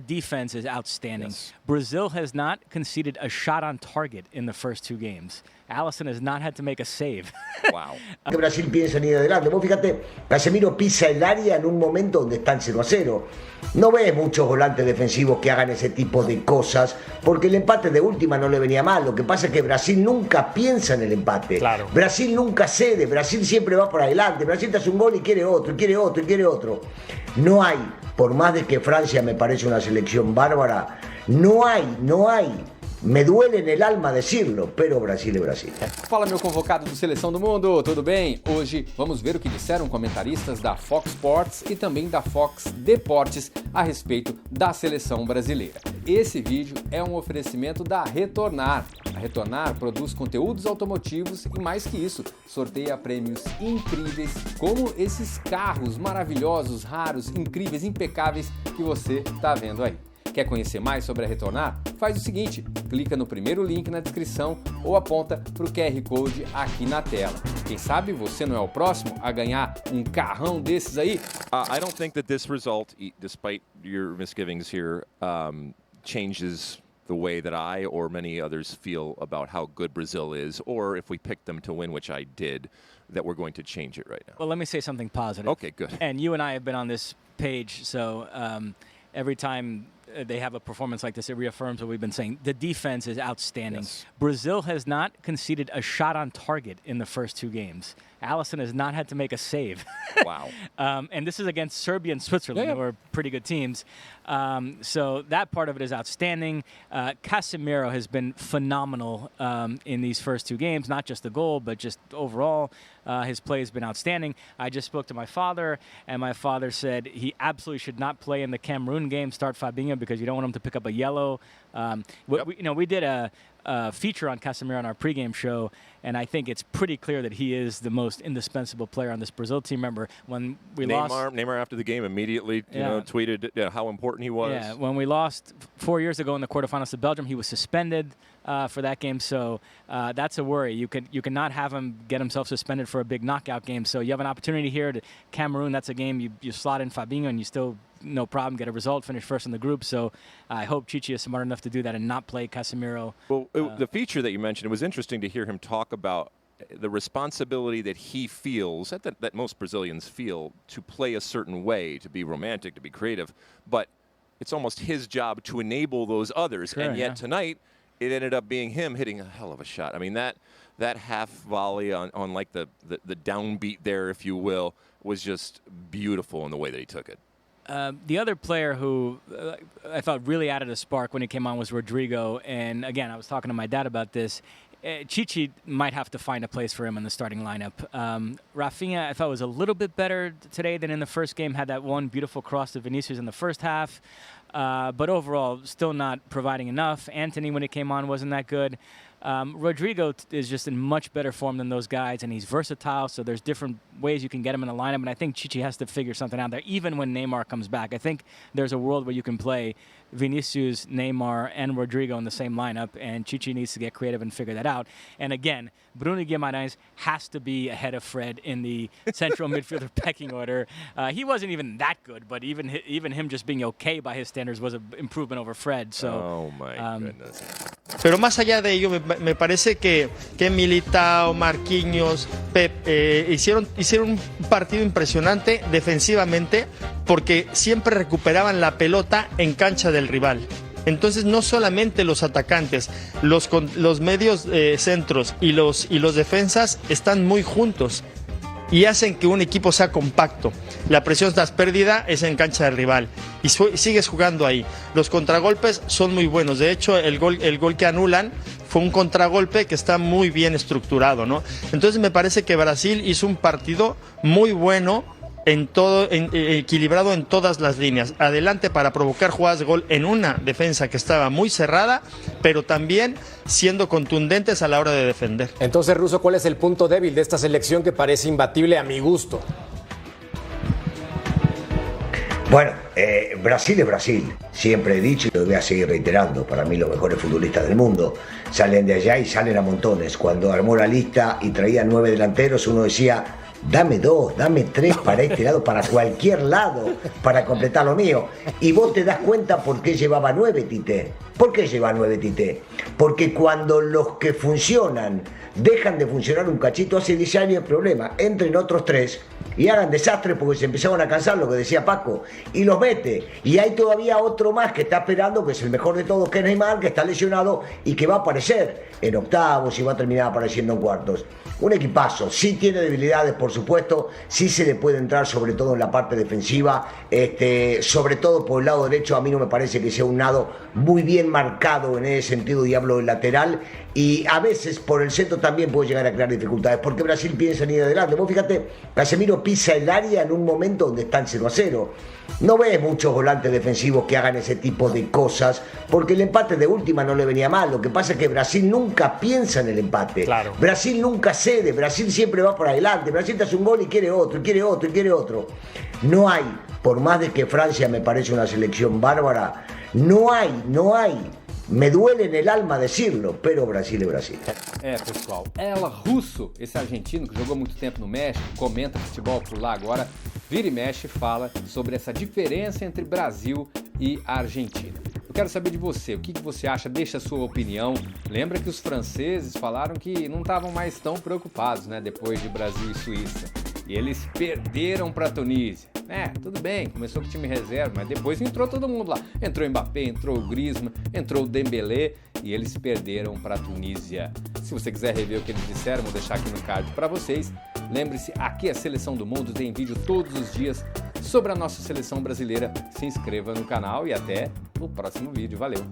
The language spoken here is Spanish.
Defense is outstanding. Yes. Brazil has not conceded a shot on target in the first 2 games. Allison has not had to make a save. Wow. Que Brasil piensa en ir adelante. Vos fíjate, Casemiro pisa el área en un momento donde están 0-0. No ves muchos volantes defensivos que hagan ese tipo de cosas, porque el empate de última no le venía mal. Lo que pasa es que Brasil nunca piensa en el empate. Claro. Brasil nunca cede, Brasil siempre va por adelante. Brasil te hace un gol y quiere otro, y quiere otro, y quiere otro. No hay, por más de que Francia me parece una selección bárbara, no hay. Me duele en el alma decirlo, pero Brasil é Brasil. Fala, meu convocado do Seleção do Mundo, tudo bem? Hoje vamos ver o que disseram comentaristas da Fox Sports e também da Fox Deportes a respeito da seleção brasileira. Esse vídeo é um oferecimento da Retornar. A Retornar produz conteúdos automotivos e, mais que isso, sorteia prêmios incríveis como esses carros maravilhosos, raros, incríveis, impecáveis que você está vendo aí. Quer conhecer mais sobre a Retornar? Faz o seguinte, clica no primeiro link na descrição ou aponta para o QR Code aqui na tela. Quem sabe você não é o próximo a ganhar um carrão desses aí? I don't think that this result, despite your misgivings here, changes the way that I or many others feel about how good Brazil is, or if we pick them to win, which I did, that we're going to change it right now. Well, let me say something positive. Okay, good. And you and I have been on this page, so every time they have a performance like this, it reaffirms what we've been saying. The defense is outstanding. Yes. Brazil has not conceded a shot on target in the first 2 games. Allison has not had to make a save. Wow. And this is against Serbia and Switzerland, Yeah. who are pretty good teams. So that part of it is outstanding. Casemiro has been phenomenal in these first 2 games, not just the goal, but just overall. His play has been outstanding. I just spoke to my father, and my father said he absolutely should not play in the Cameroon game, start Fabinho, because you don't want him to pick up a yellow. We did a feature on Casemiro on our pregame show, and I think it's pretty clear that he is the most indispensable player on this Brazil team. Remember, when we lost... Neymar after the game immediately tweeted how important he was. Yeah, when we lost 4 years ago in the quarterfinals to Belgium, he was suspended for that game, so that's a worry. You cannot have him get himself suspended for a big knockout game, so you have an opportunity here to Cameroon. That's a game you slot in Fabinho and you still, no problem, get a result, finish first in the group. So I hope Chichi is smart enough to do that and not play Casemiro. Well, the feature that you mentioned, it was interesting to hear him talk about the responsibility that he feels, that most Brazilians feel, to play a certain way, to be romantic, to be creative, but it's almost his job to enable those others. Sure, and yet tonight, it ended up being him hitting a hell of a shot. I mean, that half volley on like the downbeat there, if you will, was just beautiful in the way that he took it. The other player who I thought really added a spark when he came on was Rodrigo. And again, I was talking to my dad about this. Chichi might have to find a place for him in the starting lineup. Rafinha, I thought, was a little bit better today than in the first game. Had that one beautiful cross to Vinicius in the first half. But overall, still not providing enough. Anthony, when he came on, wasn't that good. Rodrigo is just in much better form than those guys, and he's versatile, so there's different ways you can get him in the lineup, and I think Chichi has to figure something out there, even when Neymar comes back. I think there's a world where you can play Vinicius, Neymar, and Rodrigo in the same lineup, and Chichi needs to get creative and figure that out. And again, Bruno Guimarães has to be ahead of Fred in the central midfielder pecking order. He wasn't even that good, but even him just being okay by his standards was an improvement over Fred. So, oh my goodness. Pero más allá de ello, me parece que Militao, Marquinhos, Pep hicieron un partido impresionante defensivamente porque siempre recuperaban la pelota en cancha del rival. Entonces no solamente los atacantes, los medios centros y los defensas están muy juntos y hacen que un equipo sea compacto. La presión estás pérdida es en cancha del rival y sigues jugando ahí. Los contragolpes son muy buenos. De hecho, el gol que anulan fue un contragolpe que está muy bien estructurado, ¿no? Entonces me parece que Brasil hizo un partido muy bueno, equilibrado en todas las líneas. Adelante para provocar jugadas de gol en una defensa que estaba muy cerrada, pero también siendo contundentes a la hora de defender. Entonces, Russo, ¿cuál es el punto débil de esta selección que parece imbatible a mi gusto? Bueno, Brasil es Brasil. Siempre he dicho y lo voy a seguir reiterando. Para mí los mejores futbolistas del mundo salen de allá y salen a montones. Cuando armó la lista y traía 9 delanteros, uno decía, Dame 2, dame 3 para este lado, para cualquier lado, para completar lo mío. Y vos te das cuenta por qué llevaba 9 Tite. ¿Por qué lleva 9 Tite? Porque cuando los que funcionan dejan de funcionar un cachito, hace 10 años el problema, entren otros 3 y hagan desastres porque se empezaron a cansar, lo que decía Paco, y los mete. Y hay todavía otro más que está esperando, que es el mejor de todos, que es Neymar, que está lesionado y que va a aparecer en octavos y va a terminar apareciendo en cuartos. Un equipazo, sí tiene debilidades, por supuesto, sí se le puede entrar sobre todo en la parte defensiva, sobre todo por el lado derecho. A mí no me parece que sea un lado muy bien marcado en ese sentido, y hablo del lateral, y a veces por el centro también puede llegar a crear dificultades, porque Brasil piensa en ir adelante. Vos fíjate, Casemiro pisa el área en un momento donde están 0-0. No ves muchos volantes defensivos que hagan ese tipo de cosas, porque el empate de última no le venía mal. Lo que pasa es que Brasil nunca piensa en el empate. Claro. Brasil nunca cede, Brasil siempre va por adelante. Brasil te hace un gol y quiere otro, y quiere otro, y quiere otro. No hay, por más de que Francia me parece una selección bárbara, no hay. Me duele en el alma decirlo, pero Brasil é Brasil. Pessoal, ela, Russo, esse argentino que jogou muito tempo no México, comenta futebol por lá agora, vira e mexe e fala sobre essa diferença entre Brasil e Argentina. Eu quero saber de você, o que você acha, deixa a sua opinião. Lembra que os franceses falaram que não estavam mais tão preocupados, né, depois de Brasil e Suíça. E eles perderam para a Tunísia. Tudo bem, começou com o time reserva, mas depois entrou todo mundo lá. Entrou o Mbappé, entrou o Griezmann, entrou o Dembélé e eles perderam para a Tunísia. Se você quiser rever o que eles disseram, vou deixar aqui no card para vocês. Lembre-se, aqui é a Seleção do Mundo, tem vídeo todos os dias sobre a nossa seleção brasileira. Se inscreva no canal e até o próximo vídeo. Valeu!